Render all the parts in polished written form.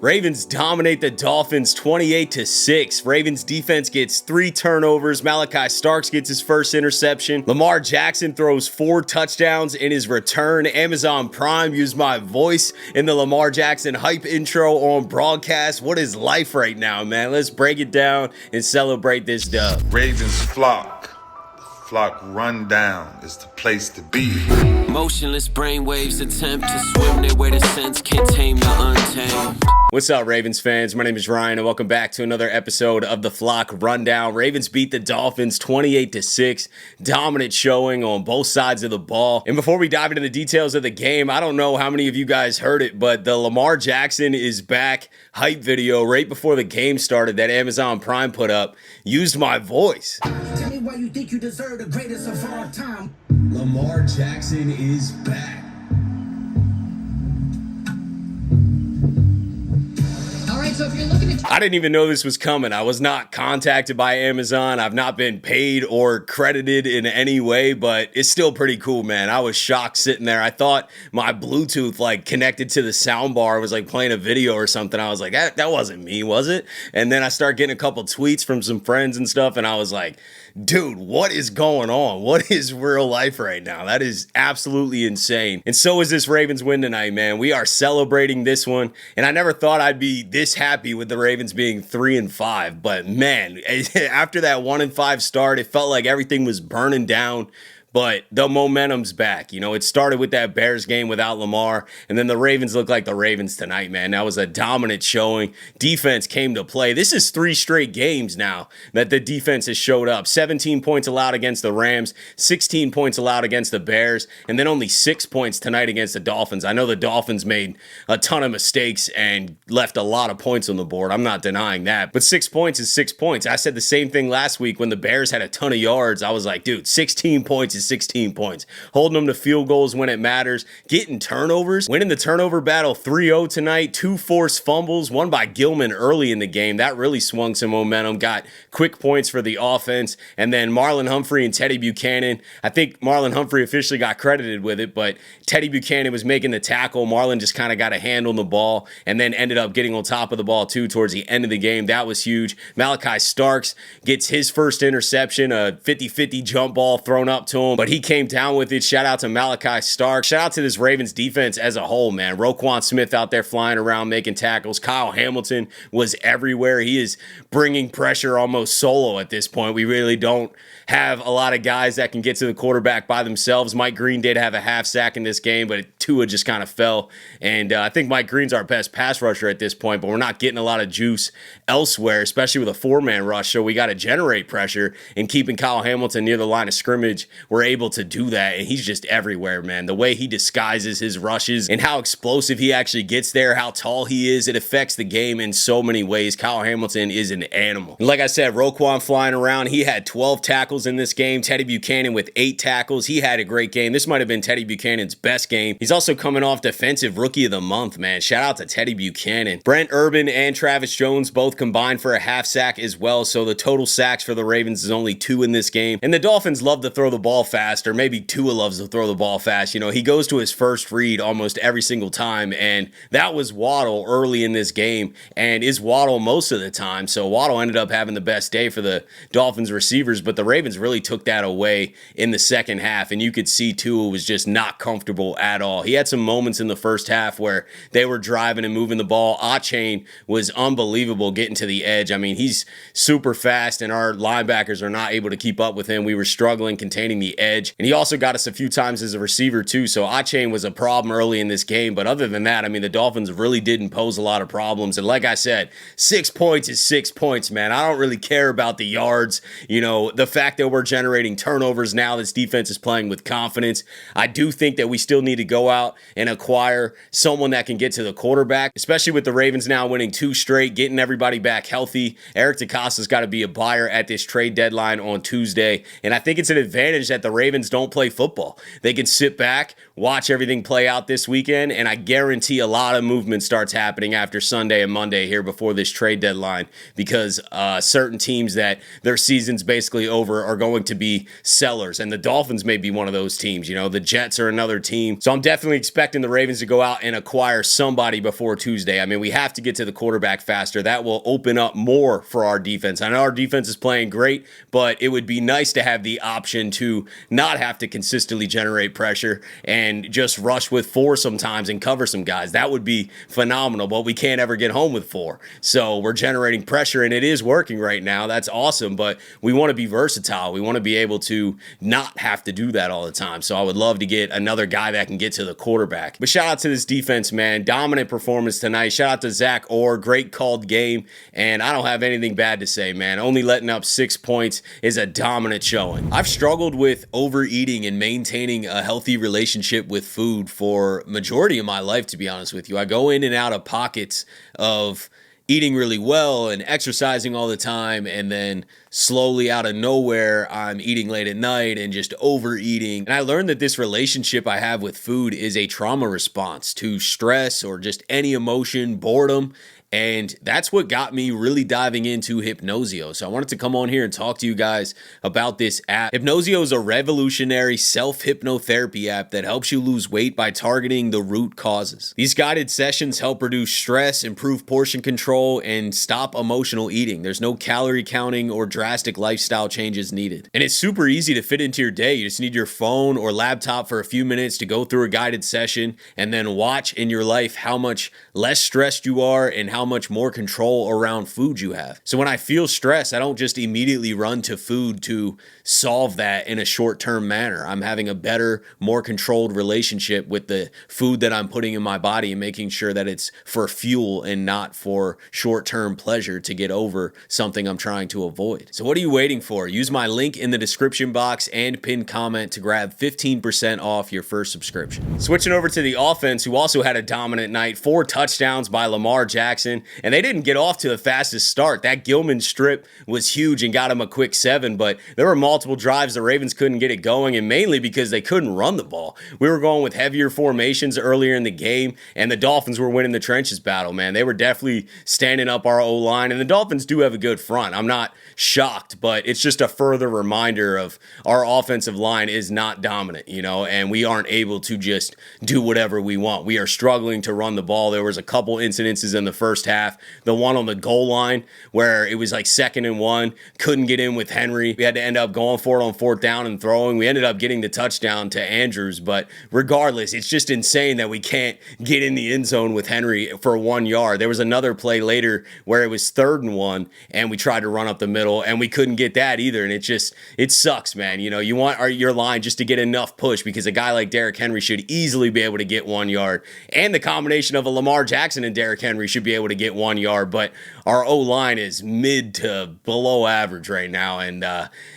Ravens dominate the Dolphins 28-6. Ravens defense gets 3 turnovers. Malachi Starks gets his first interception. Lamar Jackson throws 4 touchdowns in his return. Amazon Prime used my voice in the Lamar Jackson hype intro on broadcast. What is life right now, man? Let's break it down and celebrate this dub. Ravens flock. The flock rundown is the place to be. Motionless brainwaves attempt to swim their way to sense, can't tame the untamed. What's up, Ravens fans? My name is Ryan, and welcome back to another episode of the Flock Rundown. Ravens beat the Dolphins 28-6. Dominant showing on both sides of the ball. And before we dive into the details of the game, I don't know how many of you guys heard it, but the Lamar Jackson is back hype video right before the game started that Amazon Prime put up used my voice. Tell me why you think you deserve the greatest of all time. Lamar Jackson is back. So if you're looking at I didn't even know this was coming. I was not contacted by Amazon. I've not been paid or credited in any way, but it's still pretty cool, man. I was shocked sitting there. I thought my Bluetooth connected to the sound bar was playing a video or something. I was like, that wasn't me, was it? And then I started getting a couple tweets from some friends and stuff, and I was like, dude, what is going on? What is real life right now? That is absolutely insane. And so is this Ravens win tonight, man. We are celebrating this one, and I never thought I'd be this happy with the Ravens being 3-5, but man, after that 1-5 start, it felt like everything was burning down. But the momentum's back. You know, it started with that Bears game without Lamar, and then the Ravens look like the Ravens tonight, man. That was a dominant showing. Defense came to play. This is 3 straight games now that the defense has showed up. 17 points allowed against the Rams, 16 points allowed against the Bears, and then only 6 points tonight against the Dolphins. I know the Dolphins made a ton of mistakes and left a lot of points on the board. I'm not denying that. But 6 points is 6 points. I said the same thing last week when the Bears had a ton of yards. I was like, dude, 16 points is 16 points. Holding them to field goals when it matters. Getting turnovers. Winning the turnover battle 3-0 tonight. 2 forced fumbles. One by Gilman early in the game. That really swung some momentum. Got quick points for the offense. And then Marlon Humphrey and Teddy Buchanan. I think Marlon Humphrey officially got credited with it, but Teddy Buchanan was making the tackle. Marlon just kind of got a hand on the ball and then ended up getting on top of the ball too towards the end of the game. That was huge. Malachi Starks gets his first interception, a 50-50 jump ball thrown up to him, but he came down with it. Shout out to Malachi Stark. Shout out to this Ravens defense as a whole, man. Roquan Smith out there flying around making tackles. Kyle Hamilton was everywhere. He is bringing pressure almost solo at this point. We really don't have a lot of guys that can get to the quarterback by themselves. Mike Green did have a half sack in this game, but Tua just kind of fell. And I think Mike Green's our best pass rusher at this point, but we're not getting a lot of juice elsewhere, especially with a 4-man rush. So we got to generate pressure, and keeping Kyle Hamilton near the line of scrimmage, we're able to do that, and he's just everywhere, man. The way he disguises his rushes and how explosive he actually gets there, how tall he is, it affects the game in so many ways. Kyle Hamilton is an animal. And like I said, Roquan flying around. He had 12 tackles in this game. Teddy Buchanan with 8 tackles. He had a great game. This might have been Teddy Buchanan's best game. He's also coming off Defensive Rookie of the Month, man. Shout out to Teddy Buchanan. Brent Urban and Travis Jones both combined for a half sack as well, so the total sacks for the Ravens is only 2 in this game. And the Dolphins love to throw the ball fast, or maybe Tua loves to throw the ball fast. You know, he goes to his first read almost every single time, and that was Waddle early in this game, and is Waddle most of the time. So Waddle ended up having the best day for the Dolphins receivers, but the Ravens really took that away in the second half, and you could see Tua was just not comfortable at all. He had some moments in the first half where they were driving and moving the ball. Achane was unbelievable getting to the edge. I mean, he's super fast, and our linebackers are not able to keep up with him. We were struggling containing the edge, and he also got us a few times as a receiver too, so Achane was a problem early in this game. But other than that, I mean, the Dolphins really didn't pose a lot of problems. And like I said, 6 points is 6 points, man. I don't really care about the yards. You know, the fact that we're generating turnovers now, this defense is playing with confidence. I do think that we still need to go out and acquire someone that can get to the quarterback, especially with the Ravens now winning 2 straight, getting everybody back healthy. Eric DeCosta's got to be a buyer at this trade deadline on Tuesday, and I think it's an advantage that the Ravens don't play football. They can sit back, watch everything play out this weekend, and I guarantee a lot of movement starts happening after Sunday and Monday here before this trade deadline, because certain teams that their season's basically over are going to be sellers, and the Dolphins may be one of those teams. You know, the Jets are another team. So I'm definitely expecting the Ravens to go out and acquire somebody before Tuesday. I mean, we have to get to the quarterback faster. That will open up more for our defense. I know our defense is playing great, but it would be nice to have the option to not have to consistently generate pressure and just rush with 4 sometimes and cover some guys. That would be phenomenal, but we can't ever get home with 4. So we're generating pressure, and it is working right now. That's awesome, but we want to be versatile. We want to be able to not have to do that all the time. So I would love to get another guy that can get to the quarterback. But shout out to this defense, man. Dominant performance tonight. Shout out to Zach Orr. Great called game, and I don't have anything bad to say, man. Only letting up 6 points is a dominant showing. I've struggled with overeating and maintaining a healthy relationship with food for majority of my life, to be honest with you. I go in and out of pockets of eating really well and exercising all the time, and then slowly out of nowhere, I'm eating late at night and just overeating. And I learned that this relationship I have with food is a trauma response to stress or just any emotion, boredom. And that's what got me really diving into Hypnozio. So I wanted to come on here and talk to you guys about this app. Hypnozio is a revolutionary self-hypnotherapy app that helps you lose weight by targeting the root causes. These guided sessions help reduce stress, improve portion control, and stop emotional eating. There's no calorie counting or drastic lifestyle changes needed. And it's super easy to fit into your day. You just need your phone or laptop for a few minutes to go through a guided session and then watch in your life how much less stressed you are and how much more control around food you have. So when I feel stress, I don't just immediately run to food to solve that in a short-term manner. I'm having a better, more controlled relationship with the food that I'm putting in my body and making sure that it's for fuel and not for short-term pleasure to get over something I'm trying to avoid. So what are you waiting for? Use my link in the description box and pinned comment to grab 15% off your first subscription. Switching over to the offense, who also had a dominant night. 4 touchdowns by Lamar Jackson. And they didn't get off to the fastest start. That Gilman strip was huge and got him a quick 7, but there were multiple drives the Ravens couldn't get it going, and mainly because they couldn't run the ball. We were going with heavier formations earlier in the game, and the Dolphins were winning the trenches battle, man. They were definitely standing up our O-line, and the Dolphins do have a good front. I'm not shocked, but it's just a further reminder of our offensive line is not dominant, you know, and we aren't able to just do whatever we want. We are struggling to run the ball. There was a couple incidences in the first half. The one on the goal line where it was like 2nd and 1, couldn't get in with Henry. We had to end up going for it on 4th down and throwing. We ended up getting the touchdown to Andrews, but regardless, it's just insane that we can't get in the end zone with Henry for 1 yard. There was another play later where it was 3rd and 1, and we tried to run up the middle, and we couldn't get that either. And it sucks, man. You know, you want your line just to get enough push, because a guy like Derrick Henry should easily be able to get 1 yard, and the combination of a Lamar Jackson and Derrick Henry should be able to get 1 yard, but our O-line is mid to below average right now, and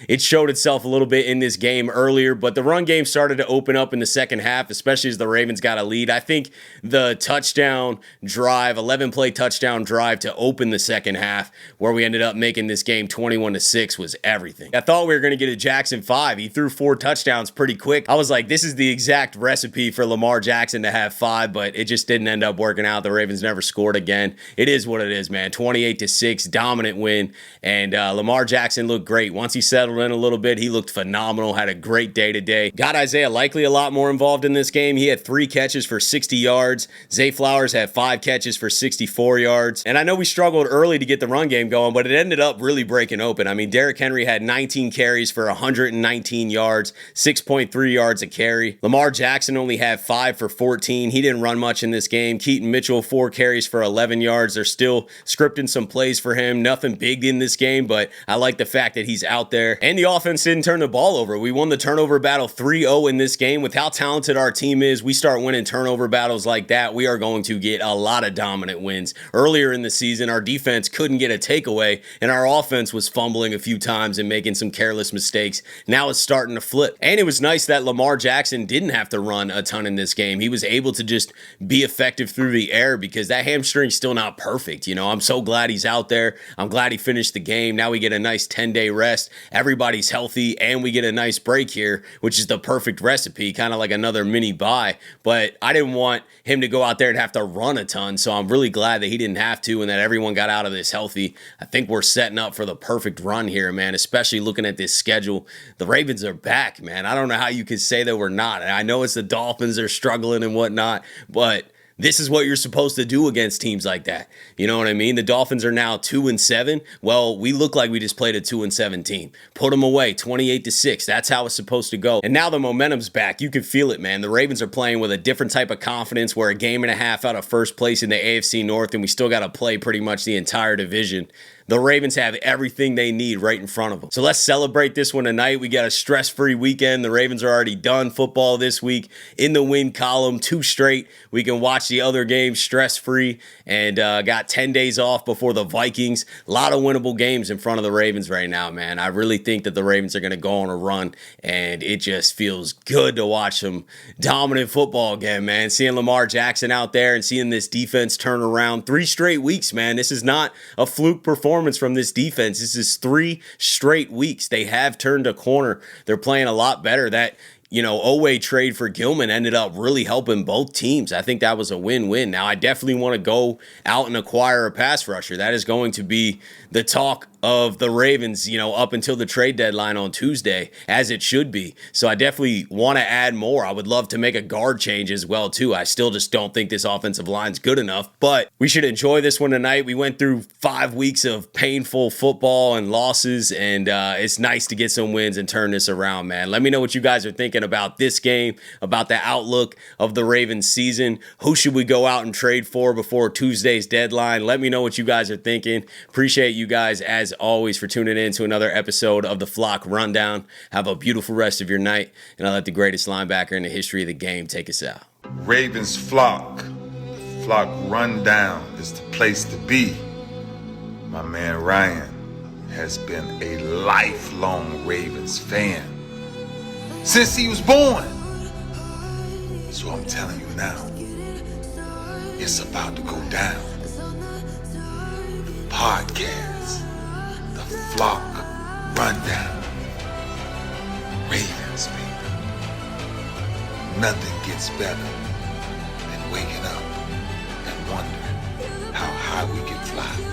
it showed itself a little bit in this game earlier, but the run game started to open up in the second half, especially as the Ravens got a lead. I think the touchdown drive, 11-play touchdown drive to open the second half, where we ended up making this game 21-6, was everything. I thought we were going to get a Jackson 5. He threw 4 touchdowns pretty quick. I was like, this is the exact recipe for Lamar Jackson to have 5, but it just didn't end up working out. The Ravens never scored again. It is what it is, man. 28-6, dominant win, and Lamar Jackson looked great. Once he settled in a little bit, he looked phenomenal, had a great day today. Got Isaiah Likely a lot more involved in this game. He had 3 catches for 60 yards. Zay Flowers had 5 catches for 64 yards. And I know we struggled early to get the run game going, but it ended up really breaking open. I mean, Derrick Henry had 19 carries for 119 yards, 6.3 yards a carry. Lamar Jackson only had 5 for 14. He didn't run much in this game. Keaton Mitchell, 4 carries for 11 yards. They're still scripting some plays for him. Nothing big in this game, but I like the fact that he's out there. And the offense didn't turn the ball over. We won the turnover battle 3-0 in this game. With how talented our team is, we start winning turnover battles like that, we are going to get a lot of dominant wins. Earlier in the season, our defense couldn't get a takeaway, and our offense was fumbling a few times and making some careless mistakes. Now it's starting to flip. And it was nice that Lamar Jackson didn't have to run a ton in this game. He was able to just be effective through the air, because that hamstring still still not perfect. You know, I'm so glad he's out there. I'm glad he finished the game. Now we get a nice 10-day rest. Everybody's healthy, and we get a nice break here, which is the perfect recipe, kind of like another mini bye. But I didn't want him to go out there and have to run a ton, so I'm really glad that he didn't have to and that everyone got out of this healthy. I think we're setting up for the perfect run here, man, especially looking at this schedule. The Ravens are back, man. I don't know how you could say that we're not. I know it's the Dolphins are struggling and whatnot, but this is what you're supposed to do against teams like that. You know what I mean? The Dolphins are now 2-7. Well, we look like we just played a 2-7 team. Put them away, 28-6. That's how it's supposed to go. And now the momentum's back. You can feel it, man. The Ravens are playing with a different type of confidence. We're a game and a half out of first place in the AFC North, and we still got to play pretty much the entire division. The Ravens have everything they need right in front of them. So let's celebrate this one tonight. We got a stress-free weekend. The Ravens are already done football this week in the win column, 2 straight. We can watch the other games stress-free and got 10 days off before the Vikings. A lot of winnable games in front of the Ravens right now, man. I really think that the Ravens are going to go on a run, and it just feels good to watch some dominant football again, man. Seeing Lamar Jackson out there and seeing this defense turn around 3 straight weeks, man. This is not a fluke performance from this defense. This is 3 straight weeks. They have turned a corner. They're playing a lot better. That, Oweh trade for Gilman ended up really helping both teams. I think that was a win-win. Now, I definitely want to go out and acquire a pass rusher. That is going to be the talk of the Ravens, up until the trade deadline on Tuesday, as it should be. So I definitely want to add more. I would love to make a guard change as well, too. I still just don't think this offensive line's good enough, but we should enjoy this one tonight. We went through 5 weeks of painful football and losses, and it's nice to get some wins and turn this around, man. Let me know what you guys are thinking about this game, about the outlook of the Ravens season. Who should we go out and trade for before Tuesday's deadline? Let me know what you guys are thinking. Appreciate you guys, as always, for tuning in to another episode of the Flock Rundown. Have a beautiful rest of your night, and I'll let the greatest linebacker in the history of the game take us out. Ravens flock. The flock rundown is the place to be. My man Ryan has been a lifelong Ravens fan since he was born. So I'm telling you now, it's about to go down. Podcast, the Flock Rundown. Ravens, baby. Nothing gets better than waking up and wondering how high we can fly.